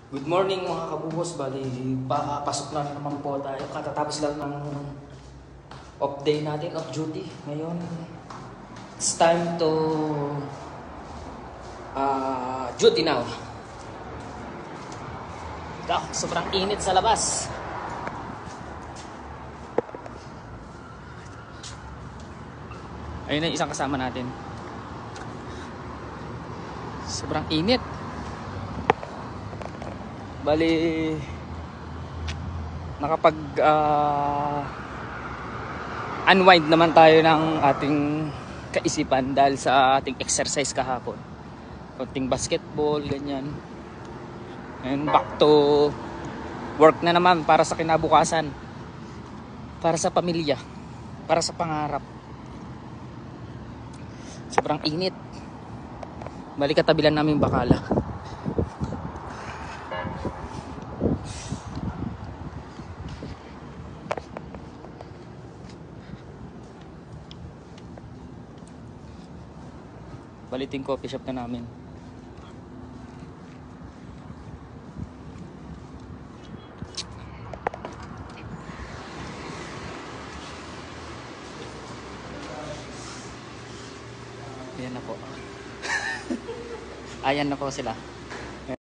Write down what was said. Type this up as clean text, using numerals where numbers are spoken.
Good morning mga kabuhos, bali pasok na naman po tayo. Katatapos lang ng off day natin, off duty. Ngayon, it's time to duty now. Sobrang init sa labas. Ayun na isang kasama natin. Sobrang init. Bali nakapag unwind naman tayo ng ating kaisipan dahil sa ating exercise kahapon. Konting basketball, ganyan. And back to work na naman para sa kinabukasan. Para sa pamilya. Para sa pangarap. Sobrang init. Bali katabi lang namin bakala. Baliting coffee shop na namin. Ayan na po. Ayan na po sila.